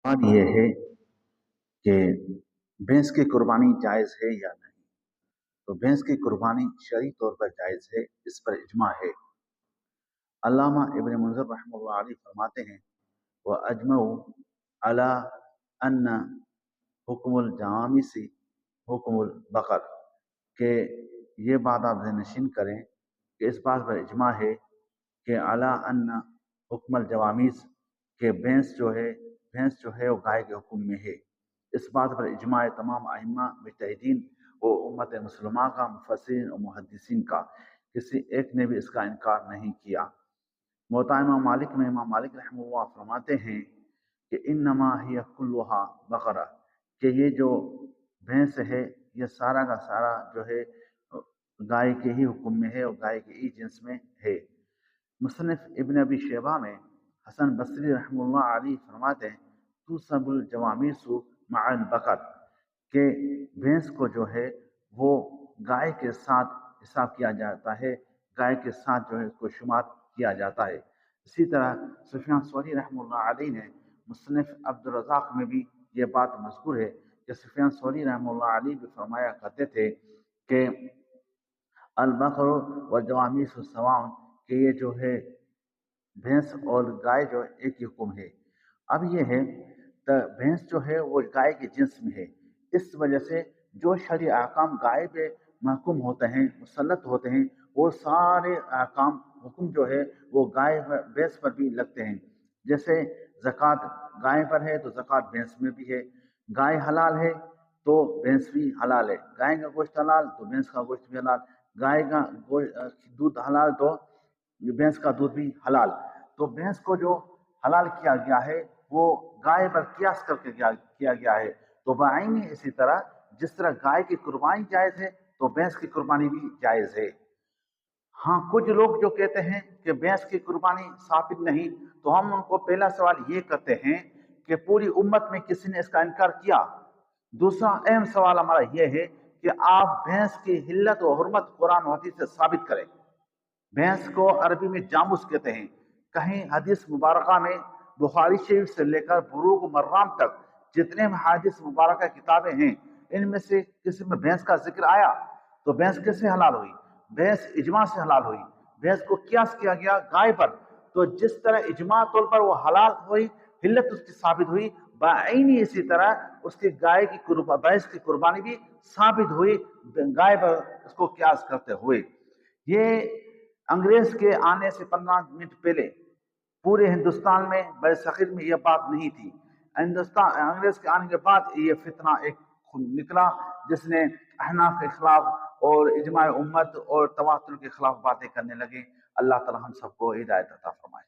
सवाल ये है कि भैंस की कुर्बानी जायज़ है या नहीं। तो भैंस की कुर्बानी शरई तौर पर जायज़ है, इस पर इजमा है। अल्लामा इब्न मुंज़िर रहमतुल्लाह अलैह फरमाते हैं व अजमऊ अला अन्न हुक्मुल जवामिसी हुक्मुल बकर, के ये बात आप ज़हननशीन करें कि इस बात पर इजमा है कि अला अन्न हुक्मल जवामिस, के भैंस जो है वो गाय के हुक्म में है। इस बात पर इजमा है तमाम अइम्मा मुज्तहिदीन व उम्मत मुसलमा का, मुफस्सिरीन और मुहद्दिसीन का। किसी एक ने भी इसका इनकार नहीं किया। मुवत्ता इमाम मालिक में इमाम मालिक रहमतुल्लाह फरमाते हैं कि इन्नमा हिय कुल्लुहा बकरा, कि ये जो भैंस है ये सारा का सारा जो है गाय के ही हुक्म में है और गाय के ही जिन्स में है। मुसन्निफ इब्न अबी शैबा में हसन बसरी रहमतुल्लाह अलैह फरमाते हैं तू सबुल जवामीसु मअल बकर, के भैंस को जो है वो गाय के साथ हिसाब किया जाता है, गाय के साथ जो है उसको शुमार किया जाता है। इसी तरह सुफियान सौरी रहमतुल्लाह अलैह ने मुसन्निफ अब्दुर रज़ाक में भी ये बात मज़कूर है कि सुफियान सौरी रहमतुल्लाह अलैह भी फरमाया करते थे कि अल बकरो व जवामीस सवाउन, कि ये जो है भैंस और गाय जो एक ही हुक्म है। अब ये है तो भैंस जो है वो गाय के जिन्स में है, इस वजह से जो शरई अहकाम गाय पे महकुम होते हैं, मुसल्लत होते हैं, वो सारे अहकाम हुक्म जो है वो गाय भैंस पर भी लगते हैं। जैसे ज़कात गाय पर है तो ज़कात भैंस में भी है। गाय हलाल है तो भैंस भी हलाल है। गाय का गोश्त हलाल तो भैंस का गोश्त भी हलाल। गाय का दूध हलाल तो भैंस का दूध भी हलाल। तो भैंस को जो हलाल किया गया है वो गाय पर कियास करके किया गया है। तो बाइनी इसी तरह जिस तरह गाय की कुर्बानी जायज़ है तो भैंस की कुर्बानी भी जायज़ है। हाँ, कुछ लोग जो कहते हैं कि भैंस की कुर्बानी साबित नहीं, तो हम उनको पहला सवाल ये करते हैं कि पूरी उम्मत में किसी ने इसका इनकार किया। दूसरा अहम सवाल हमारा यह है कि आप भैंस की हिल्लत और हुर्मत कुरान और हदीस से साबित करें। भैंस को अरबी में जामुस कहते हैं। कहीं हदीस मुबारका में बुखारी शरीफ से लेकर बुरूग मर्राम तक जितने भी हदीस मुबारक किताबें हैं, इनमें से किसी में भैंस का जिक्र आया तो भैंस कैसे हलाल हुई? भैंस इजमा से हलाल हुई। भैंस को कियास किया गया गाय पर, तो जिस तरह इजमा तौर पर वो हलाल हुई, हिल्लत उसकी साबित हुई, बाइनी इसी तरह उसकी गाय की भैंस की कुर्बानी भी साबित हुई गाय पर उसको कियास करते हुए। ये अंग्रेज के आने से 15 मिनट पहले पूरे हिंदुस्तान में बरसगीर में यह बात नहीं थी। हिंदुस्तान अंग्रेज के आने के बाद ये फितना एक निकला जिसने अहनाफ के खिलाफ और इजमा उम्मत और तवातुर के खिलाफ बातें करने लगे। अल्लाह ताला हम सबको हिदायत अता फरमाए।